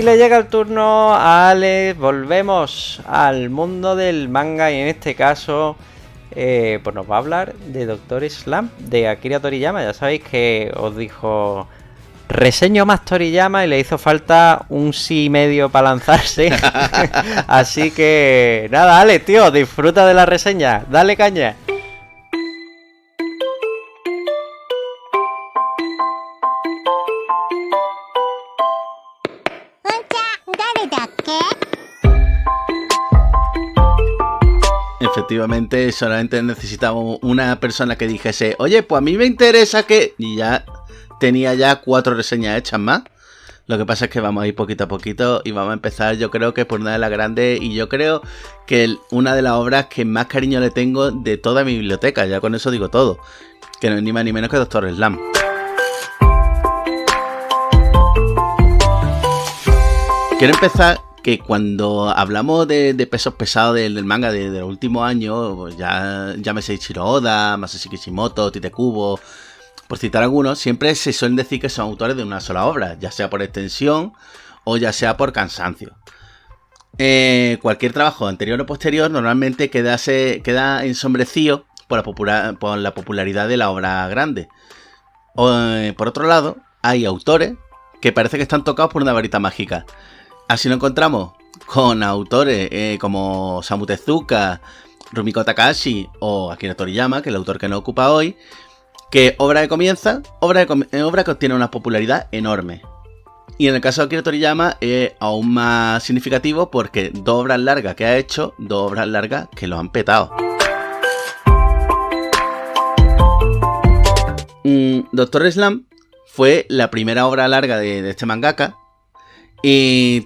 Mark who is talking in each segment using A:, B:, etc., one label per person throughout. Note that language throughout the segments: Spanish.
A: le llega el turno a Alex. Volvemos al mundo del manga y en este caso pues nos va a hablar de Doctor Slump de Akira Toriyama. Ya sabéis que os dijo reseño más Toriyama y le hizo falta un sí y medio para lanzarse. Así que nada, Alex, tío, disfruta de la reseña. Dale caña.
B: Efectivamente, solamente necesitábamos una persona que dijese, oye, pues a mí me interesa que... Y ya tenía ya 4 reseñas hechas más. Lo que pasa es que vamos a ir poquito a poquito y vamos a empezar, yo creo que por una de las grandes, y yo creo que una de las obras que más cariño le tengo de toda mi biblioteca. Ya con eso digo todo. Que no es ni más ni menos que Doctor Slump. Quiero empezar que cuando hablamos de pesos pesados del manga de los últimos años, pues ya llámese Ichiro Oda, Masashi Kishimoto, Tite Kubo, por citar algunos, siempre se suelen decir que son autores de una sola obra, ya sea por extensión o ya sea por cansancio. Cualquier trabajo anterior o posterior normalmente queda ensombrecido por la popularidad de la obra grande. Por otro lado, hay autores que parece que están tocados por una varita mágica. Así lo encontramos con autores como Osamu Tezuka, Rumiko Takahashi o Akira Toriyama, que es el autor que nos ocupa hoy, que obra que comienza, obra que obtiene una popularidad enorme. Y en el caso de Akira Toriyama es aún más significativo porque 2 obras largas que ha hecho, 2 obras largas que lo han petado. Doctor Slump fue la primera obra larga de este mangaka. Y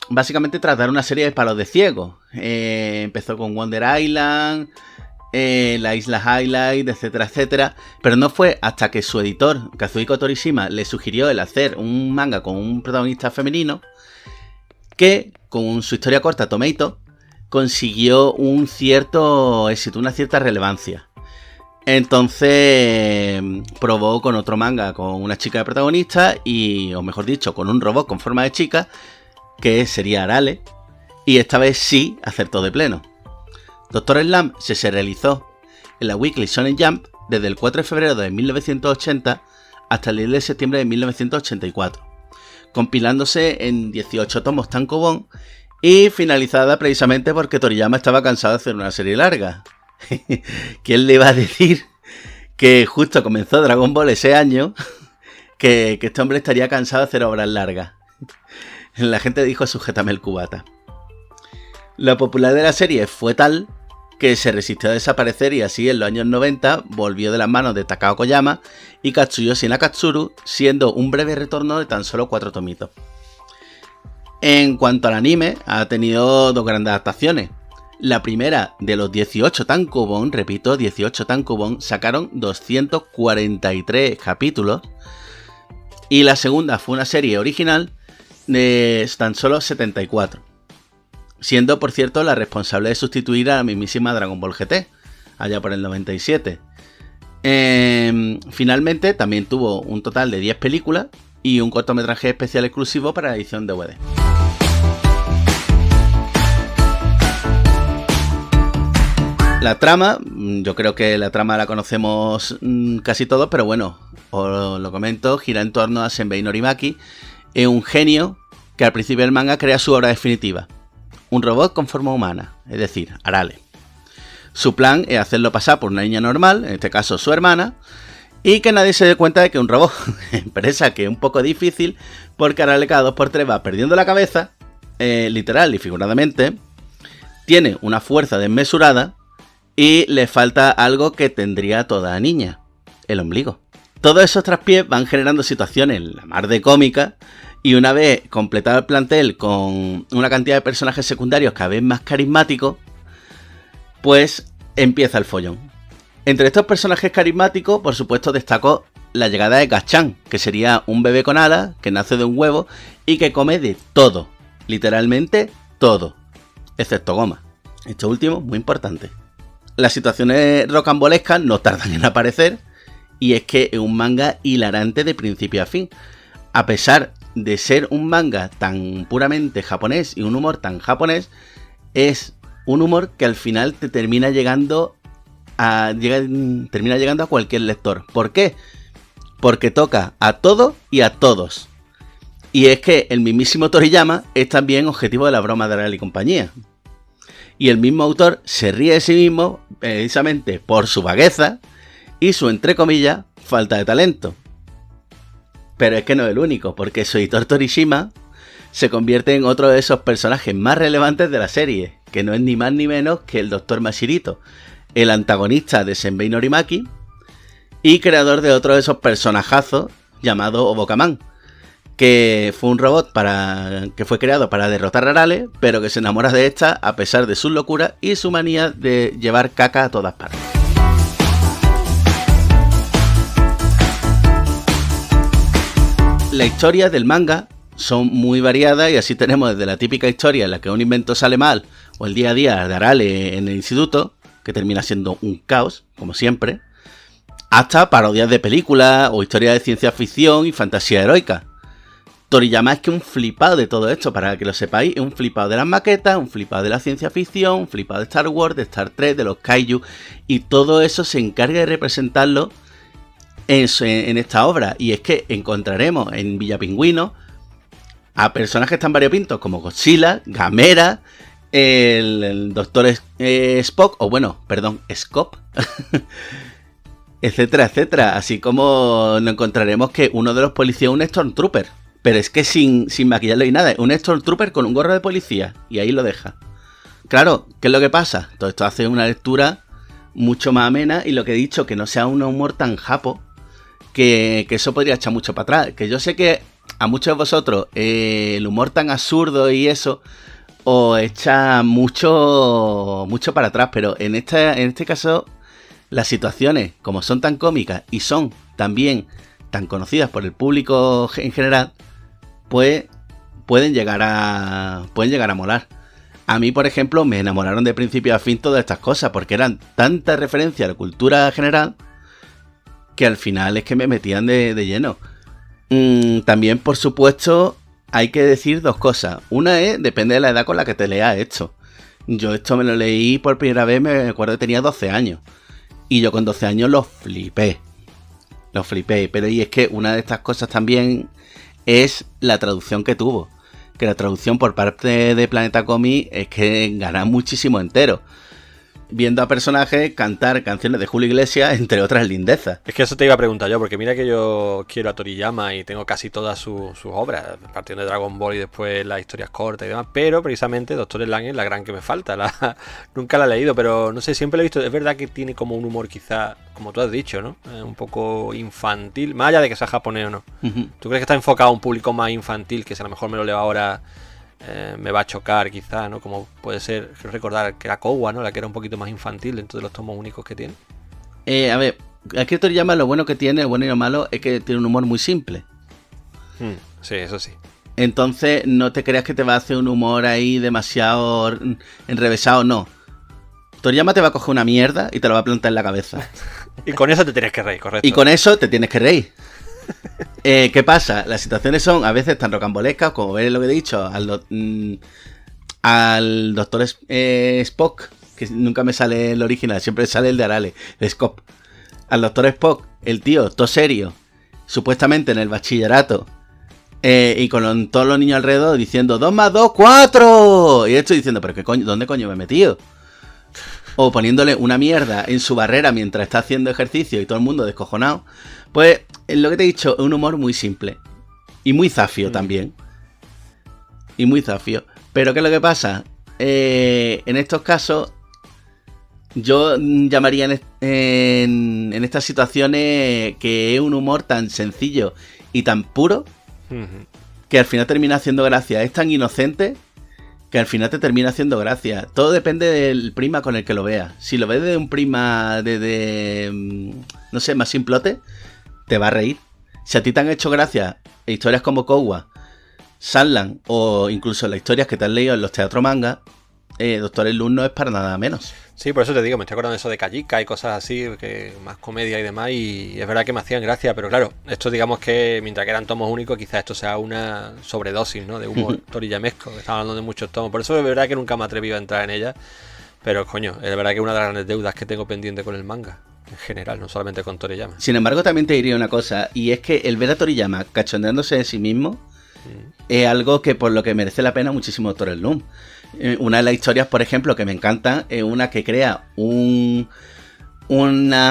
B: básicamente tratar una serie de palos de ciego. Empezó con Wonder Island, la Isla Highlight, etcétera, etcétera. Pero no fue hasta que su editor, Kazuhiko Torishima, le sugirió el hacer un manga con un protagonista femenino que, con su historia corta Tomato, consiguió un cierto éxito, una cierta relevancia. Entonces probó con otro manga, con una chica de protagonista y, o mejor dicho, con un robot con forma de chica, que sería Arale, y esta vez sí acertó de pleno. Doctor Slump se realizó en la Weekly Shonen Jump desde el 4 de febrero de 1980 hasta el 10 de septiembre de 1984, compilándose en 18 tomos tankobon y finalizada precisamente porque Toriyama estaba cansado de hacer una serie larga. ¿Quién le iba a decir que justo comenzó Dragon Ball ese año que este hombre estaría cansado de hacer obras largas? La gente dijo sujétame el cubata. La popularidad de la serie fue tal que se resistió a desaparecer y así en los años 90 volvió de las manos de Takao Koyama y Katsuyoshi Nakatsuru, siendo un breve retorno de tan solo 4 tomitos. En cuanto al anime, ha tenido 2 grandes adaptaciones. La primera de los 18 tankobon, repito, 18 tankobon, sacaron 243 capítulos. Y la segunda fue una serie original de tan solo 74. Siendo, por cierto, la responsable de sustituir a la mismísima Dragon Ball GT, allá por el 97. Finalmente, también tuvo un total de 10 películas y un cortometraje especial exclusivo para la edición DVD. La trama, yo creo que la trama la conocemos casi todos, pero bueno, os lo comento, gira en torno a Senbei Norimaki, es un genio que al principio del manga crea su obra definitiva, un robot con forma humana, es decir, Arale. Su plan es hacerlo pasar por una niña normal, en este caso su hermana, y que nadie se dé cuenta de que es un robot, empresa que es un poco difícil porque Arale cada 2x3 va perdiendo la cabeza, literal y figuradamente, tiene una fuerza desmesurada, y le falta algo que tendría toda niña, el ombligo. Todos esos traspiés van generando situaciones la mar de cómicas y una vez completado el plantel con una cantidad de personajes secundarios cada vez más carismáticos, pues empieza el follón. Entre estos personajes carismáticos, por supuesto, destacó la llegada de Gachan, que sería un bebé con alas que nace de un huevo y que come de todo, literalmente todo, excepto goma. Esto último, muy importante. Las situaciones rocambolescas no tardan en aparecer y es que es un manga hilarante de principio a fin. A pesar de ser un manga tan puramente japonés y un humor tan japonés, es un humor que al final te termina llegando a cualquier lector. ¿Por qué? Porque toca a todo y a todos. Y es que el mismísimo Toriyama es también objetivo de la broma de Arale y compañía. Y el mismo autor se ríe de sí mismo precisamente por su vagueza y su, entre comillas, falta de talento. Pero es que no es el único, porque su editor Torishima se convierte en otro de esos personajes más relevantes de la serie, que no es ni más ni menos que el Dr. Mashirito, el antagonista de Senbei Norimaki y creador de otro de esos personajazos llamado Obokaman, que fue un robot que fue creado para derrotar a Arale, pero que se enamora de esta a pesar de su locura y su manía de llevar caca a todas partes. Las historias del manga son muy variadas y así tenemos desde la típica historia en la que un invento sale mal o el día a día de Arale en el instituto, que termina siendo un caos, como siempre, hasta parodias de películas o historias de ciencia ficción y fantasía heroica. Toriyama es que un flipado de todo esto, para que lo sepáis, es un flipado de las maquetas, un flipado de la ciencia ficción, un flipado de Star Wars, de Star Trek, de los kaiju, y todo eso se encarga de representarlo en esta obra. Y es que encontraremos en Villa Pingüino a personajes tan variopintos como Godzilla, Gamera, el Doctor Spock, o bueno, perdón, Scop, etcétera, etcétera. Así como nos encontraremos que uno de los policías es un Stormtrooper. Pero es que sin maquillarlo y nada, es un Stormtrooper con un gorro de policía. Y ahí lo deja. Claro, ¿qué es lo que pasa? Todo esto hace una lectura mucho más amena. Y lo que he dicho, que no sea un humor tan japo, que eso podría echar mucho para atrás. Que yo sé que a muchos de vosotros el humor tan absurdo y eso os echa mucho para atrás. Pero en este caso, las situaciones, como son tan cómicas y son también tan conocidas por el público en general, pues pueden llegar a molar. A mí, por ejemplo, me enamoraron de principio a fin todas estas cosas, porque eran tanta referencia a la cultura general que al final es que me metían de lleno. También, por supuesto, hay que decir dos cosas. Una es, depende de la edad con la que te leas esto. Yo esto me lo leí por primera vez, me acuerdo que tenía 12 años. Y yo con 12 años lo flipé. Pero y es que una de estas cosas también es la traducción que tuvo. Que la traducción por parte de Planeta Comics es que gana muchísimo entero. Viendo a personajes cantar canciones de Julio Iglesias, entre otras lindezas.
C: Es que eso te iba a preguntar yo, porque mira que yo quiero a Toriyama y tengo casi todas sus obras, partiendo de Dragon Ball y después las historias cortas y demás, pero precisamente Doctor Slump es la gran que me falta. Nunca la he leído, pero no sé, siempre la he visto. Es verdad que tiene como un humor quizá, como tú has dicho, ¿no? Un poco infantil, más allá de que sea japonés o no.
B: Uh-huh.
C: ¿Tú crees que está enfocado a un público más infantil, que si a lo mejor me lo leo ahora me va a chocar quizá, ¿no? Como puede ser, quiero recordar que era Kowa, ¿no? La que era un poquito más infantil dentro de los tomos únicos que tiene.
B: A ver, aquí Toriyama lo bueno que tiene, bueno y lo malo, es que tiene un humor muy simple.
C: Sí, eso sí.
B: Entonces no te creas que te va a hacer un humor ahí demasiado enrevesado, no. Toriyama te va a coger una mierda y te lo va a plantar en la cabeza.
C: Y con eso te tienes que reír, correcto.
B: Y con eso te tienes que reír. ¿Qué pasa? Las situaciones son a veces tan rocambolescas, como veis lo que he dicho, al Doctor Spock, que nunca me sale el original, siempre sale el de Arale, el Scop. Al Doctor Spock, el tío, todo serio, supuestamente en el bachillerato, y con todos los niños alrededor diciendo 2 más 2, 4. Y estoy diciendo, pero ¿dónde coño me he metido? O poniéndole una mierda en su barrera mientras está haciendo ejercicio y todo el mundo descojonado. Pues lo que te he dicho, es un humor muy simple. Y muy zafio también. Y muy zafio. Pero ¿qué es lo que pasa? En estos casos, yo llamaría en estas situaciones que es un humor tan sencillo y tan puro que al final termina haciendo gracia. Es tan inocente que al final te termina haciendo gracia. Todo depende del prisma con el que lo veas. Si lo ves de un prisma no sé, más simplote, te va a reír. Si a ti te han hecho gracia historias como Kowa, Sunland o incluso las historias que te has leído en los teatros manga, Doctor Slump no es para nada menos.
C: Sí, por eso te digo, me estoy acordando de eso de Kajika y cosas así, que más comedia y demás, y es verdad que me hacían gracia, pero claro, esto digamos que mientras que eran tomos únicos, quizás esto sea una sobredosis, ¿no? De humor torillamesco, que estamos hablando de muchos tomos, por eso es verdad que nunca me he atrevido a entrar en ella, pero coño, es verdad que es una de las grandes deudas que tengo pendiente con el manga, en general, no solamente con Toriyama.
B: Sin embargo, también te diría una cosa, y es que el ver a Toriyama cachondeándose de sí mismo es algo que por lo que merece la pena muchísimo Doctor Slump. Una de las historias, por ejemplo, que me encantan es una que crea una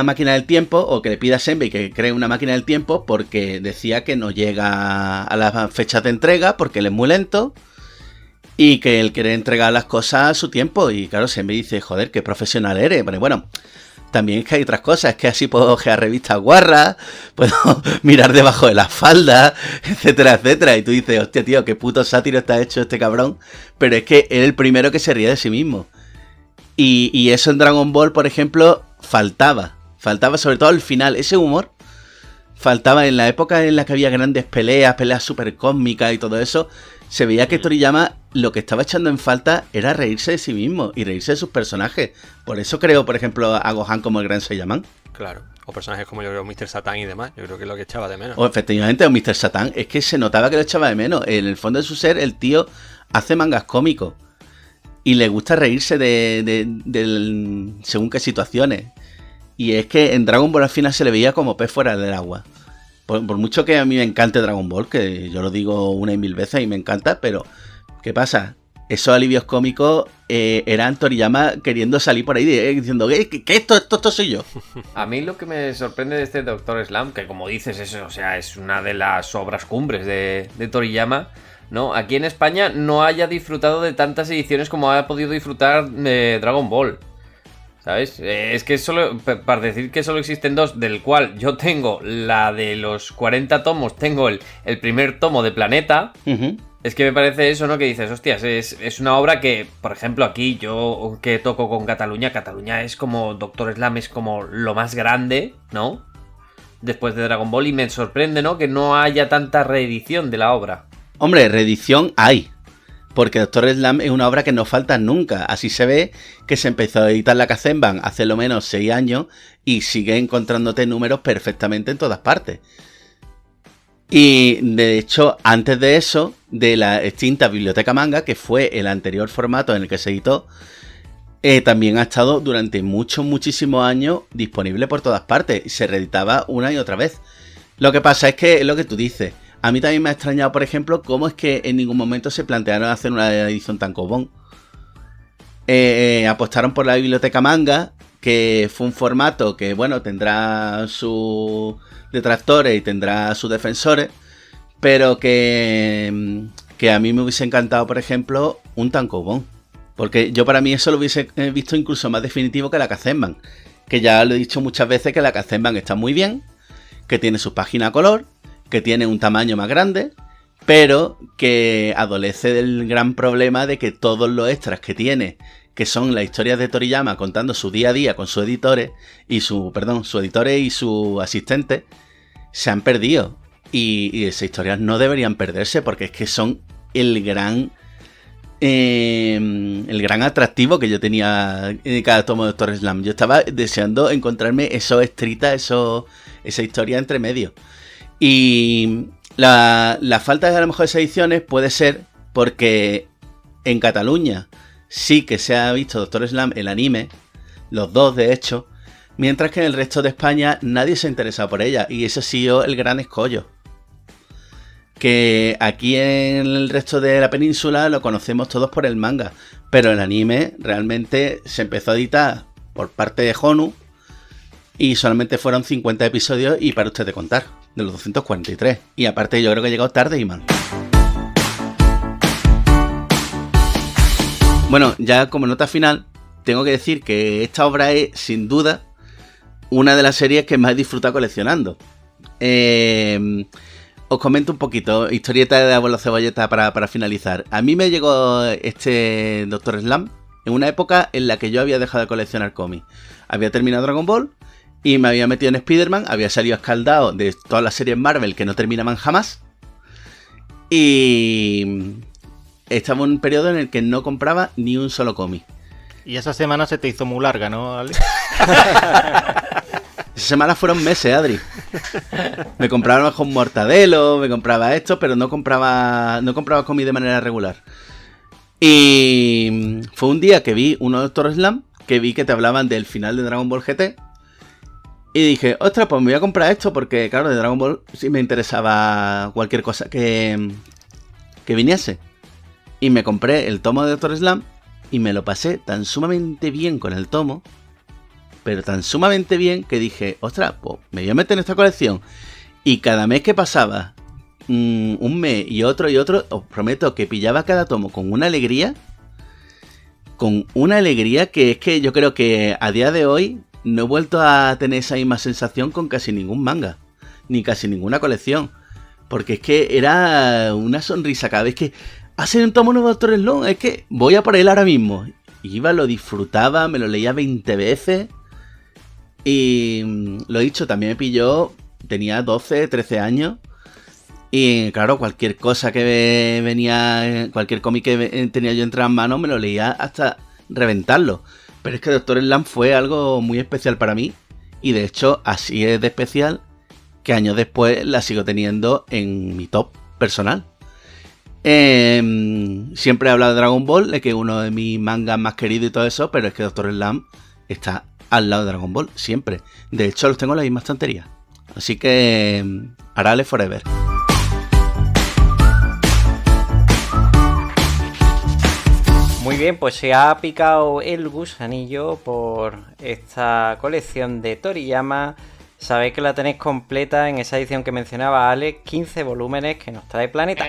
B: máquina del tiempo, o que le pide a Senbei que cree una máquina del tiempo porque decía que no llega a las fechas de entrega porque él es muy lento y que él quiere entregar las cosas a su tiempo. Y claro, Senbei dice, joder, qué profesional eres. Pero bueno, también es que hay otras cosas, es que así puedo ojear revistas guarras, puedo mirar debajo de las faldas, etcétera, etcétera. Y tú dices, hostia, tío, qué puto sátiro está hecho este cabrón. Pero es que él es el primero que se ríe de sí mismo. Y eso en Dragon Ball, por ejemplo, faltaba sobre todo al final. Ese humor faltaba en la época en la que había grandes peleas súper cósmicas y todo eso. Se veía que Toriyama lo que estaba echando en falta era reírse de sí mismo y reírse de sus personajes. Por eso creo, por ejemplo, a Gohan como el Gran Saiyaman.
C: Claro, o personajes como yo creo Mr. Satan y demás, yo creo que es lo que echaba de menos.
B: O efectivamente, o Mr. Satan, es que se notaba que lo echaba de menos. En el fondo de su ser, el tío hace mangas cómicos y le gusta reírse de según qué situaciones. Y es que en Dragon Ball al final se le veía como pez fuera del agua. Por mucho que a mí me encante Dragon Ball, que yo lo digo una y mil veces y me encanta, pero ¿qué pasa? Esos alivios cómicos eran Toriyama queriendo salir por ahí diciendo que esto soy yo.
D: A mí lo que me sorprende de este Doctor Slump, que como dices, es una de las obras cumbres de Toriyama, ¿no? Aquí en España no haya disfrutado de tantas ediciones como ha podido disfrutar de Dragon Ball. ¿Sabes? Es que solo, para decir que solo existen dos, del cual yo tengo la de los 40 tomos, tengo el primer tomo de Planeta. Uh-huh. Es que me parece eso, ¿no? Que dices, hostias, es una obra que, por ejemplo, aquí yo que toco con Cataluña es como, Doctor Slump es como lo más grande, ¿no? Después de Dragon Ball, y me sorprende, ¿no? Que no haya tanta reedición de la obra.
B: Hombre, reedición hay. Porque Doctor Slump es una obra que no falta nunca. Así se ve que se empezó a editar la Kazemban hace lo menos 6 años y sigue encontrándote números perfectamente en todas partes. Y de hecho, antes de eso, de la extinta Biblioteca Manga, que fue el anterior formato en el que se editó, también ha estado durante muchísimos años disponible por todas partes y se reeditaba una y otra vez. Lo que pasa es que es lo que tú dices. A mí también me ha extrañado, por ejemplo, cómo es que en ningún momento se plantearon hacer una edición tan cobón. Apostaron por la Biblioteca Manga, que fue un formato que, bueno, tendrá sus detractores y tendrá sus defensores, pero que a mí me hubiese encantado, por ejemplo, un tankobon. Porque yo para mí eso lo hubiese visto incluso más definitivo que la Kazemban. Que ya lo he dicho muchas veces que la Kazemban está muy bien, que tiene su página a color, que tiene un tamaño más grande, pero que adolece del gran problema de que todos los extras que tiene, que son las historias de Toriyama contando su día a día con sus editores y su asistente, se han perdido. Y esas historias no deberían perderse porque es que son el gran atractivo que yo tenía en cada tomo de Doctor Slump. Yo estaba deseando encontrarme esos extras, esa historia entre medio. Y la falta de a lo mejor esas ediciones puede ser porque en Cataluña sí que se ha visto Doctor Slump el anime, los dos de hecho, mientras que en el resto de España nadie se ha interesado por ella, y ese ha sido el gran escollo. Que aquí en el resto de la península lo conocemos todos por el manga, pero el anime realmente se empezó a editar por parte de Honu y solamente fueron 50 episodios y para usted de contar, de los 243. Y aparte yo creo que ha llegado tarde, Iman. Bueno, ya como nota final, tengo que decir que esta obra es, sin duda, una de las series que más he disfrutado coleccionando. Os comento un poquito, historieta de Abuelo Cebolleta para finalizar. A mí me llegó este Doctor Slump en una época en la que yo había dejado de coleccionar cómics. Había terminado Dragon Ball y me había metido en Spider-Man, había salido escaldado de todas las series Marvel que no terminaban jamás. Y estaba en un periodo en el que no compraba ni un solo cómic.
E: Y esa semana se te hizo muy larga, ¿no, Ale?
B: Esas semanas fueron meses, Adri. Me compraba a lo mejor Mortadelo, me compraba esto, pero no compraba cómic de manera regular. Y fue un día que vi uno de Doctor Slump, que vi que te hablaban del final de Dragon Ball GT. Y dije, ostras, pues me voy a comprar esto porque, claro, de Dragon Ball sí me interesaba cualquier cosa que viniese. Y me compré el tomo de Doctor Slump y me lo pasé tan sumamente bien con el tomo, pero tan sumamente bien que dije, ostras, pues me voy a meter en esta colección. Y cada mes que pasaba, un mes y otro, os prometo que pillaba cada tomo con una alegría que es que yo creo que a día de hoy no he vuelto a tener esa misma sensación con casi ningún manga, ni casi ninguna colección. Porque es que era una sonrisa cada vez que hace un tomo nuevo de Doctor Slump, es que voy a por él ahora mismo. Iba, lo disfrutaba, me lo leía 20 veces. Y lo dicho, también me pilló, tenía 12, 13 años. Y claro, cualquier cosa que venía, cualquier cómic que tenía yo entre las manos, me lo leía hasta reventarlo. Pero es que Doctor Slump fue algo muy especial para mí. Y de hecho, así es de especial que años después la sigo teniendo en mi top personal. Siempre he hablado de Dragon Ball, de que es uno de mis mangas más queridos y todo eso, pero es que Doctor Slump está al lado de Dragon Ball, siempre. De hecho, los tengo en la misma estantería. Así que, Arale Forever.
A: Muy bien, pues se ha picado el gusanillo por esta colección de Toriyama. Sabéis que la tenéis completa en esa edición que mencionaba Ale, 15 volúmenes que nos trae Planeta.